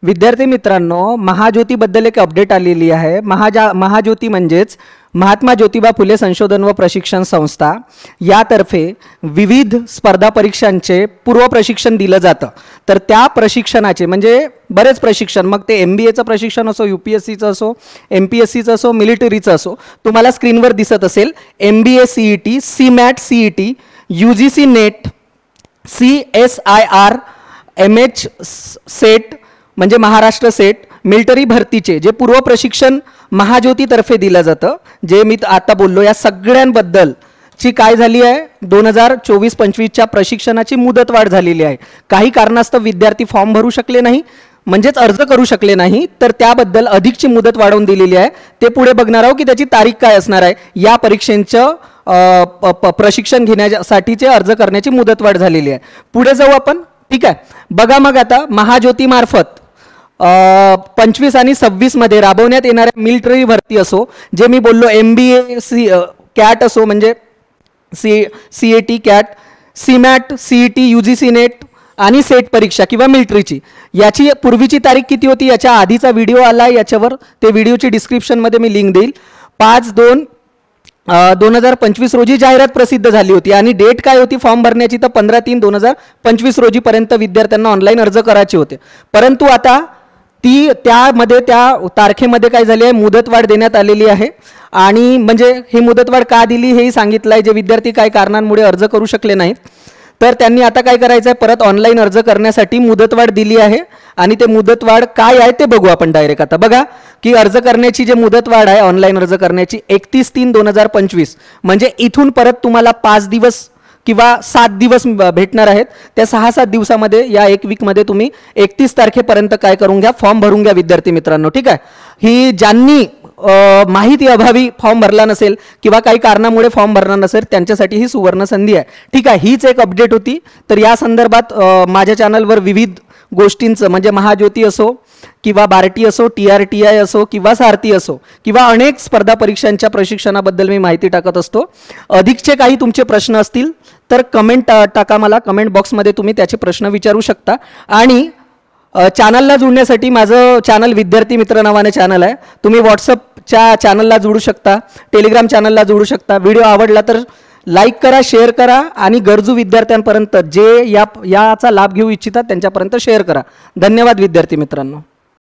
विद्यार्थी मित्रांनो, महाज्योतीबद्दल एक अपडेट आलेली आहे। महाज्योती म्हणजेच महात्मा ज्योतिबा फुले संशोधन व प्रशिक्षण संस्था यातर्फे विविध स्पर्धा परीक्षांचे पूर्व प्रशिक्षण दिलं जातं। तर त्या प्रशिक्षणाचे म्हणजे बरेच प्रशिक्षण, मग ते MBAचं प्रशिक्षण असो, UPSCचं असो, MPSCचं असो, मिलिटरीचं असो, तुम्हाला स्क्रीनवर दिसत असेल। MBA CET, CMAT CET, UGC NET, CSIR, MH set म्हणजे महाराष्ट्र सेट, मिलिटरी भरतीचे जे पूर्व प्रशिक्षण महाज्योतीतर्फे दिलं जातं, जे मी आता बोललो, या सगळ्यांबद्दल ची काय झाली आहे, 2024-25च्या प्रशिक्षणाची मुदतवाढ झालेली आहे। काही कारणास्तव विद्यार्थी फॉर्म भरू शकले नाही, म्हणजेच अर्ज करू शकले नाही, तर त्याबद्दल अधिकची मुदत वाढवून दिलेली आहे। ते पुढे बघणार आहोत की त्याची तारीख काय असणार आहे। या परीक्षेचं प्रशिक्षण घेण्यासाठीचे अर्ज करण्याची मुदतवाढ झालेली आहे। पुढे जाऊ आपण, ठीक आहे। बघा मग आता महाज्योती मार्फत 25 आणि 26 मध्ये राबवण्यात येणाऱ्या मिलिटरी भरती असो, जे मी बोललो MBA कॅट असो म्हणजे CAT cat, CMAT CET, UGC NET आणि सेट परीक्षा किंवा मिलिटरीची, याची पूर्वीची तारीख किती होती, याच्या आधीचा व्हिडिओ आला याच्यावर, ते व्हिडिओची डिस्क्रिप्शनमध्ये मी लिंक देईल। 5/2/2025 रोजी जाहिरात प्रसिद्ध झाली होती आणि डेट काय होती फॉर्म भरण्याची, तर 15/3/2025 रोजीपर्यंत विद्यार्थ्यांना ऑनलाईन अर्ज करायचे होते। परंतु आता त्या तारखेमध्ये काय झाले आहे, मुदतवाढ देण्यात आलेली आहे। आणि म्हणजे ही मुदतवाढ का दिली हेही सांगितलं आहे। जे विद्यार्थी काही कारणांमुळे अर्ज करू शकले नाहीत, तर त्यांनी आता काय करायचं आहे, परत ऑनलाईन अर्ज करण्यासाठी मुदतवाढ दिली आहे। आणि ते मुदतवाढ काय आहे ते बघू आपण डायरेक्ट। आता बघा की अर्ज करण्याची जे मुदतवाढ आहे ऑनलाईन अर्ज करण्याची 31/3/2025, म्हणजे इथून परत तुम्हाला 5 दिवस किंवा 7 दिवस भेटणार आहेत। त्या 6-7 दिवसामध्ये, या 1 वीकमध्ये तुम्ही 31 तारखेपर्यंत काय करून घ्या, फॉर्म भरून घ्या विद्यार्थी मित्रांनो, ठीक आहे। ही ज्यांनी माहिती अभावी फॉर्म भरला नसेल किंवा काही कारणामुळे फॉर्म भरणार नसेल, त्यांच्यासाठी ही सुवर्ण संधी आहे, ठीक आहे। हीच एक अपडेट होती। तर या संदर्भात माझ्या चॅनलवर विविध गोष्टींचं म्हणजे महाज्योती असो किंवा बार्टी असो, TRTI असो किंवा सारथी असो किंवा अनेक स्पर्धा परीक्षांच्या प्रशिक्षणाबद्दल मी माहिती टाकत असतो। अधिकचे काही तुमचे प्रश्न असतील तर कमेंट टाका, मला कमेंट बॉक्समध्ये तुम्ही त्याचे प्रश्न विचारू शकता। आणि चॅनलला जुळण्यासाठी माझं चॅनल विद्यार्थी मित्र नावाने चॅनल आहे, तुम्ही व्हॉट्सअपच्या चॅनलला जोडू शकता, टेलिग्राम चॅनलला जोडू शकता। व्हिडिओ आवडला तर लाईक करा, शेअर करा आणि गरजू विद्यार्थ्यांपर्यंत जे याचा लाभ घेऊ इच्छितात त्यांच्यापर्यंत शेअर करा। धन्यवाद विद्यार्थी मित्रांनो।